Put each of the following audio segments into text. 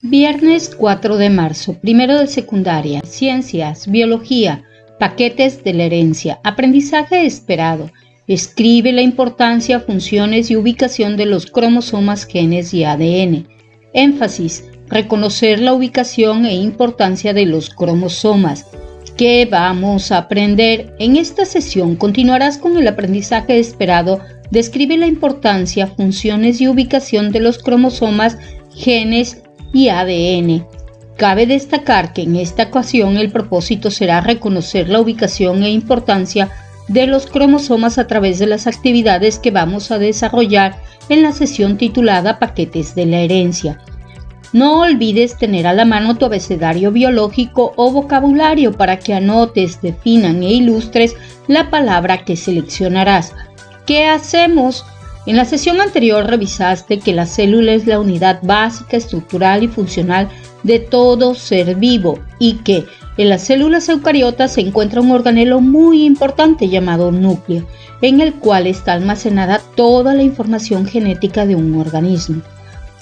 Viernes 4 de marzo, primero de secundaria, ciencias, biología, paquetes de la herencia, aprendizaje esperado. Escribe la importancia, funciones y ubicación de los cromosomas, genes y ADN. Énfasis, reconocer la ubicación e importancia de los cromosomas. ¿Qué vamos a aprender? En esta sesión continuarás con el aprendizaje esperado. Describe la importancia, funciones y ubicación de los cromosomas, genes y ADN. Cabe destacar que en esta ocasión el propósito será reconocer la ubicación e importancia de los cromosomas a través de las actividades que vamos a desarrollar en la sesión titulada Paquetes de la herencia. No olvides tener a la mano tu abecedario biológico o vocabulario para que anotes, definan e ilustres la palabra que seleccionarás. ¿Qué hacemos? En la sesión anterior revisaste que la célula es la unidad básica, estructural y funcional de todo ser vivo y que en las células eucariotas se encuentra un organelo muy importante llamado núcleo, en el cual está almacenada toda la información genética de un organismo.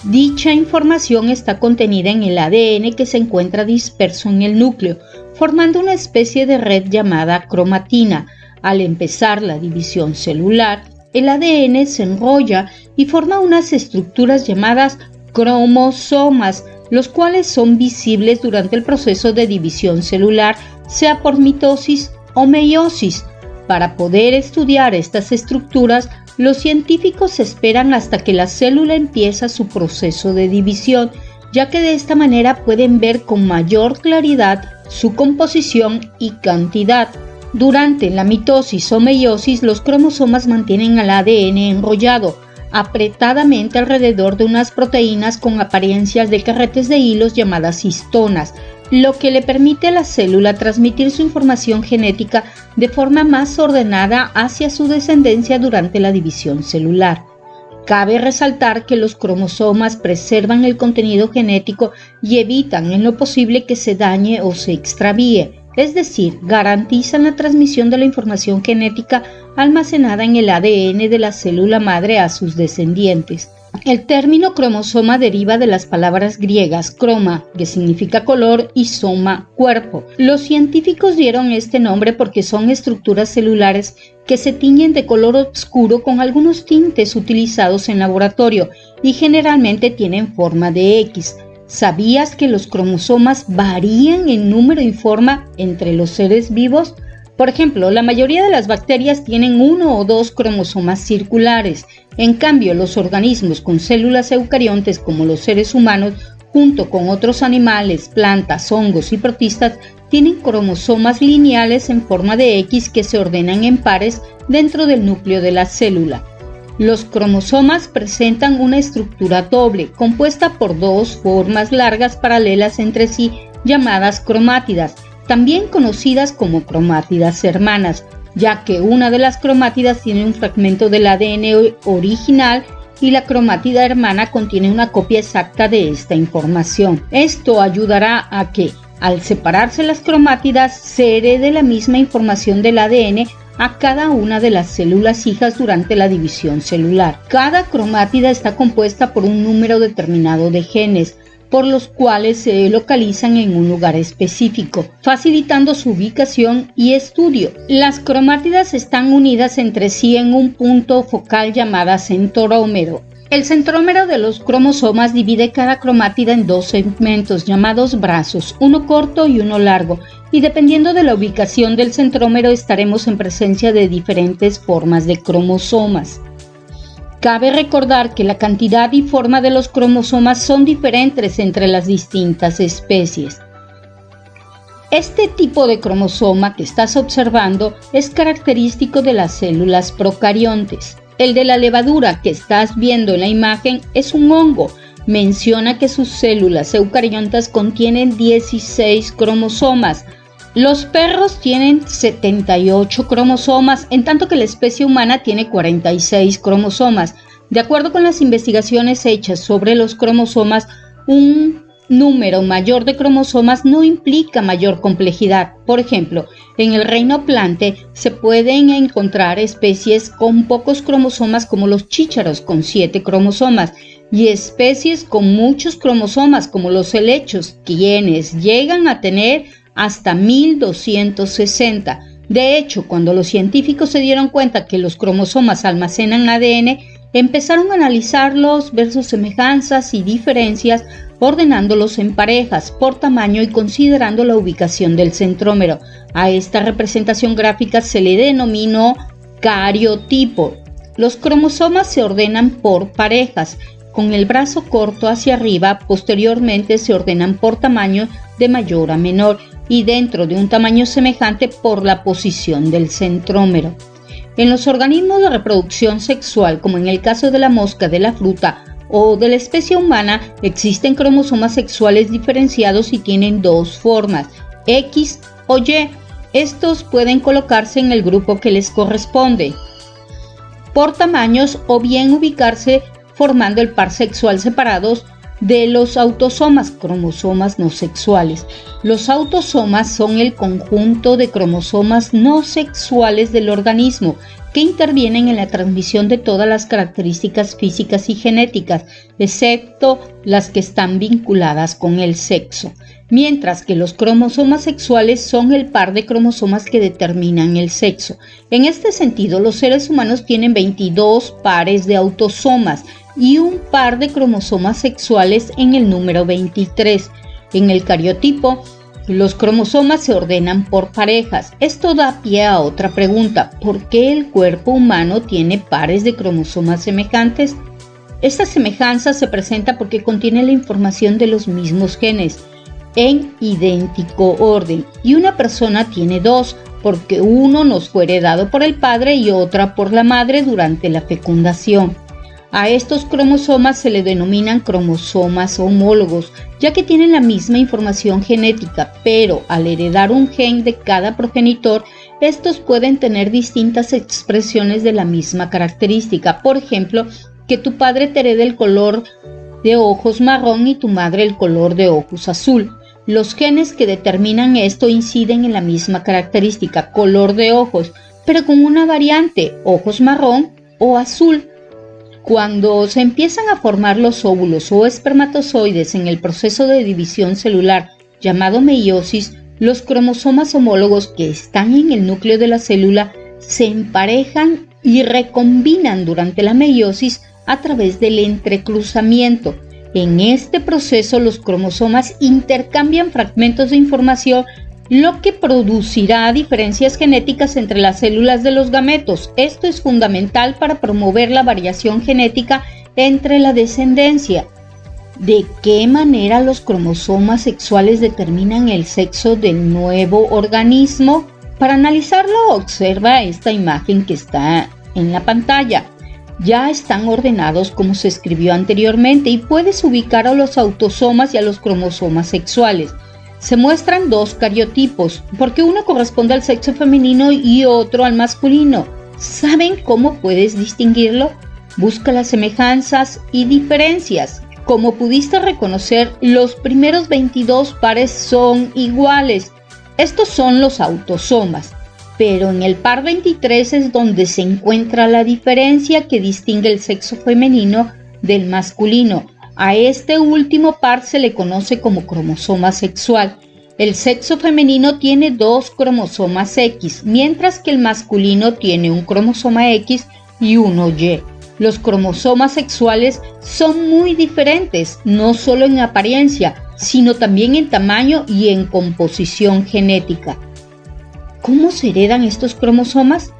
Dicha información está contenida en el ADN que se encuentra disperso en el núcleo, formando una especie de red llamada cromatina. Al empezar la división celular, el ADN se enrolla y forma unas estructuras llamadas cromosomas, los cuales son visibles durante el proceso de división celular, sea por mitosis o meiosis. Para poder estudiar estas estructuras, los científicos esperan hasta que la célula empieza su proceso de división, ya que de esta manera pueden ver con mayor claridad su composición y cantidad. Durante la mitosis o meiosis, los cromosomas mantienen al ADN enrollado apretadamente alrededor de unas proteínas con apariencias de carretes de hilos llamadas histonas, lo que le permite a la célula transmitir su información genética de forma más ordenada hacia su descendencia durante la división celular. Cabe resaltar que los cromosomas preservan el contenido genético y evitan en lo posible que se dañe o se extravíe, es decir, garantizan la transmisión de la información genética almacenada en el ADN de la célula madre a sus descendientes. El término cromosoma deriva de las palabras griegas chroma, que significa color, y soma, cuerpo. Los científicos dieron este nombre porque son estructuras celulares que se tiñen de color oscuro con algunos tintes utilizados en laboratorio y generalmente tienen forma de X. ¿Sabías que los cromosomas varían en número y forma entre los seres vivos? Por ejemplo, la mayoría de las bacterias tienen 1 o 2 cromosomas circulares. En cambio, los organismos con células eucariontes como los seres humanos, junto con otros animales, plantas, hongos y protistas, tienen cromosomas lineales en forma de X que se ordenan en pares dentro del núcleo de la célula. Los cromosomas presentan una estructura doble, compuesta por 2 formas largas paralelas entre sí, llamadas cromátidas, también conocidas como cromátidas hermanas, ya que una de las cromátidas tiene un fragmento del ADN original y la cromátida hermana contiene una copia exacta de esta información. Esto ayudará a que, al separarse las cromátidas, se herede la misma información del ADN a cada una de las células hijas durante la división celular. Cada cromátida está compuesta por un número determinado de genes, por los cuales se localizan en un lugar específico, facilitando su ubicación y estudio. Las cromátidas están unidas entre sí en un punto focal llamado centrómero. El centrómero de los cromosomas divide cada cromátida en 2 segmentos llamados brazos, uno corto y uno largo, y dependiendo de la ubicación del centrómero estaremos en presencia de diferentes formas de cromosomas. Cabe recordar que la cantidad y forma de los cromosomas son diferentes entre las distintas especies. Este tipo de cromosoma que estás observando es característico de las células procariontes. El de la levadura que estás viendo en la imagen es un hongo. Menciona que sus células eucariontas contienen 16 cromosomas. Los perros tienen 78 cromosomas, en tanto que la especie humana tiene 46 cromosomas. De acuerdo con las investigaciones hechas sobre los cromosomas, un número mayor de cromosomas no implica mayor complejidad. Por ejemplo, en el reino plante se pueden encontrar especies con pocos cromosomas como los chícharos con 7 cromosomas, y especies con muchos cromosomas como los helechos, quienes llegan a tener hasta 1260. De hecho, cuando los científicos se dieron cuenta que los cromosomas almacenan ADN, empezaron a analizarlos, ver sus semejanzas y diferencias, ordenándolos en parejas por tamaño y considerando la ubicación del centrómero. A esta representación gráfica se le denominó cariotipo. Los cromosomas se ordenan por parejas, con el brazo corto hacia arriba. Posteriormente se ordenan por tamaño de mayor a menor y dentro de un tamaño semejante por la posición del centrómero. En los organismos de reproducción sexual, como en el caso de la mosca, de la fruta o de la especie humana, existen cromosomas sexuales diferenciados y tienen dos formas, X o Y. Estos pueden colocarse en el grupo que les corresponde por tamaños o bien ubicarse formando el par sexual separados de los autosomas, cromosomas no sexuales. Los autosomas son el conjunto de cromosomas no sexuales del organismo que intervienen en la transmisión de todas las características físicas y genéticas, excepto las que están vinculadas con el sexo, mientras que los cromosomas sexuales son el par de cromosomas que determinan el sexo. En este sentido, los seres humanos tienen 22 pares de autosomas y un par de cromosomas sexuales en el número 23. En el cariotipo, los cromosomas se ordenan por parejas. Esto da pie a otra pregunta: ¿por qué el cuerpo humano tiene pares de cromosomas semejantes? Esta semejanza se presenta porque contiene la información de los mismos genes en idéntico orden, y una persona tiene dos, porque uno nos fue heredado por el padre y otra por la madre durante la fecundación. A estos cromosomas se le denominan cromosomas homólogos, ya que tienen la misma información genética, pero al heredar un gen de cada progenitor, estos pueden tener distintas expresiones de la misma característica. Por ejemplo, que tu padre te herede el color de ojos marrón y tu madre el color de ojos azul. Los genes que determinan esto inciden en la misma característica, color de ojos, pero con una variante, ojos marrón o azul. Cuando se empiezan a formar los óvulos o espermatozoides en el proceso de división celular llamado meiosis, los cromosomas homólogos que están en el núcleo de la célula se emparejan y recombinan durante la meiosis a través del entrecruzamiento. En este proceso, los cromosomas intercambian fragmentos de información, lo que producirá diferencias genéticas entre las células de los gametos. Esto es fundamental para promover la variación genética entre la descendencia. ¿De qué manera los cromosomas sexuales determinan el sexo del nuevo organismo? Para analizarlo, observa esta imagen que está en la pantalla. Ya están ordenados como se escribió anteriormente y puedes ubicar a los autosomas y a los cromosomas sexuales. Se muestran dos cariotipos, porque uno corresponde al sexo femenino y otro al masculino. ¿Saben cómo puedes distinguirlo? Busca las semejanzas y diferencias. Como pudiste reconocer, los primeros 22 pares son iguales. Estos son los autosomas, pero en el par 23 es donde se encuentra la diferencia que distingue el sexo femenino del masculino. A este último par se le conoce como cromosoma sexual. El sexo femenino tiene dos cromosomas X, mientras que el masculino tiene un cromosoma X y uno Y. Los cromosomas sexuales son muy diferentes, no solo en apariencia, sino también en tamaño y en composición genética. ¿Cómo se heredan estos cromosomas?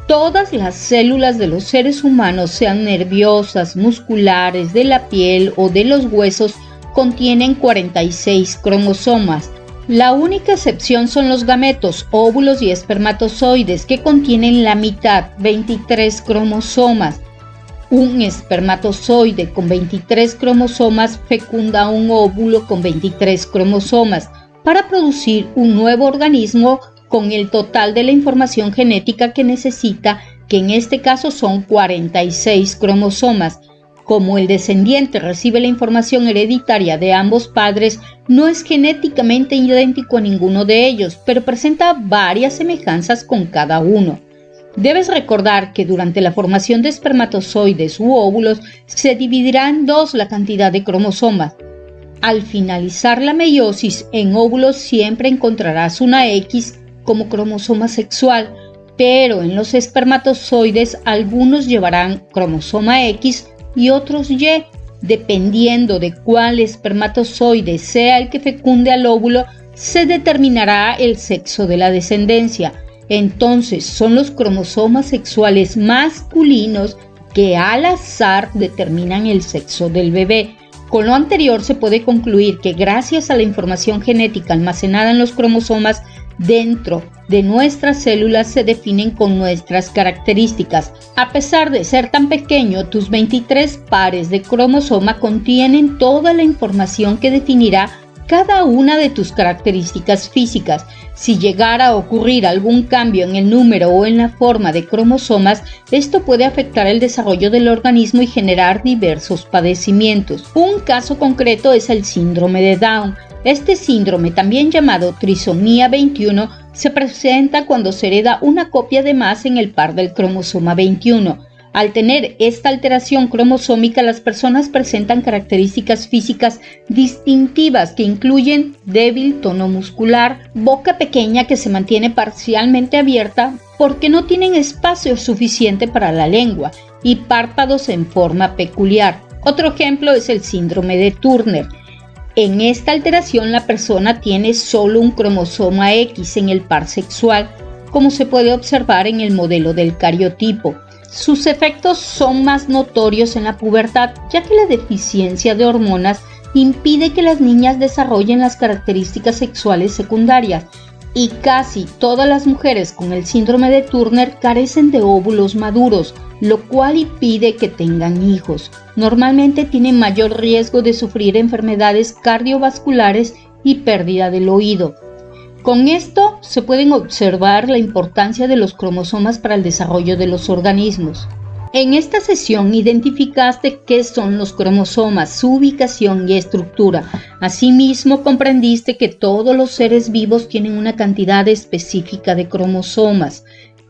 Todas las células de los seres humanos, sean nerviosas, musculares, de la piel o de los huesos, contienen 46 cromosomas. La única excepción son los gametos, óvulos y espermatozoides, que contienen la mitad, 23 cromosomas. Un espermatozoide con 23 cromosomas fecunda un óvulo con 23 cromosomas para producir un nuevo organismo con el total de la información genética que necesita, que en este caso son 46 cromosomas. Como el descendiente recibe la información hereditaria de ambos padres, no es genéticamente idéntico a ninguno de ellos, pero presenta varias semejanzas con cada uno. Debes recordar que durante la formación de espermatozoides u óvulos se dividirá en dos la cantidad de cromosomas. Al finalizar la meiosis en óvulos siempre encontrarás una X como cromosoma sexual, pero en los espermatozoides algunos llevarán cromosoma X y otros Y. Dependiendo de cuál espermatozoide sea el que fecunde al óvulo, se determinará el sexo de la descendencia. Entonces son los cromosomas sexuales masculinos que al azar determinan el sexo del bebé. Con lo anterior se puede concluir que gracias a la información genética almacenada en los cromosomas dentro de nuestras células se definen con nuestras características. A pesar de ser tan pequeño, tus 23 pares de cromosoma contienen toda la información que definirá cada una de tus características físicas. Si llegara a ocurrir algún cambio en el número o en la forma de cromosomas, esto puede afectar el desarrollo del organismo y generar diversos padecimientos. Un caso concreto es el síndrome de Down. Este síndrome, también llamado trisomía 21, se presenta cuando se hereda una copia de más en el par del cromosoma 21. Al tener esta alteración cromosómica, las personas presentan características físicas distintivas que incluyen débil tono muscular, boca pequeña que se mantiene parcialmente abierta porque no tienen espacio suficiente para la lengua y párpados en forma peculiar. Otro ejemplo es el síndrome de Turner. En esta alteración la persona tiene solo un cromosoma X en el par sexual, como se puede observar en el modelo del cariotipo. Sus efectos son más notorios en la pubertad, ya que la deficiencia de hormonas impide que las niñas desarrollen las características sexuales secundarias, y casi todas las mujeres con el síndrome de Turner carecen de óvulos maduros, lo cual impide que tengan hijos. Normalmente tienen mayor riesgo de sufrir enfermedades cardiovasculares y pérdida del oído. Con esto se pueden observar la importancia de los cromosomas para el desarrollo de los organismos. En esta sesión identificaste qué son los cromosomas, su ubicación y estructura. Asimismo, comprendiste que todos los seres vivos tienen una cantidad específica de cromosomas,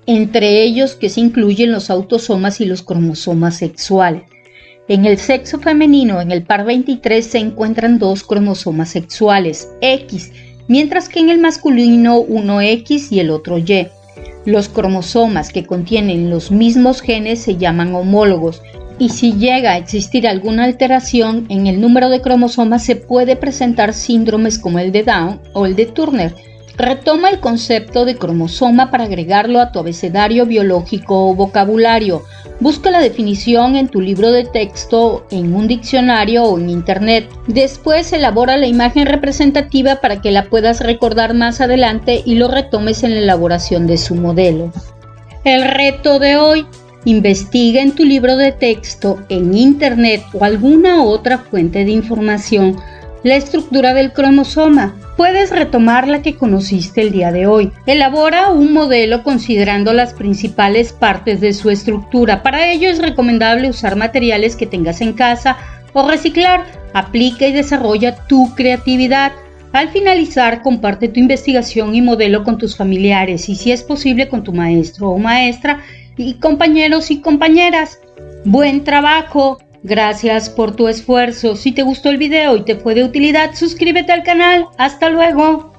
entre ellos que se incluyen los autosomas y los cromosomas sexuales. En el sexo femenino, en el par 23, se encuentran dos cromosomas sexuales, X, mientras que en el masculino uno X y el otro Y. Los cromosomas que contienen los mismos genes se llaman homólogos, y si llega a existir alguna alteración en el número de cromosomas se puede presentar síndromes como el de Down o el de Turner. Retoma el concepto de cromosoma para agregarlo a tu abecedario biológico o vocabulario. Busca la definición en tu libro de texto, en un diccionario o en internet. Después elabora la imagen representativa para que la puedas recordar más adelante y lo retomes en la elaboración de su modelo. El reto de hoy: investiga en tu libro de texto, en internet o alguna otra fuente de información la estructura del cromosoma. Puedes retomar la que conociste el día de hoy. Elabora un modelo considerando las principales partes de su estructura. Para ello es recomendable usar materiales que tengas en casa o reciclar. Aplica y desarrolla tu creatividad. Al finalizar, comparte tu investigación y modelo con tus familiares y, si es posible, con tu maestro o maestra y compañeros y compañeras. ¡Buen trabajo! Gracias por tu esfuerzo. Si te gustó el video y te fue de utilidad, suscríbete al canal. ¡Hasta luego!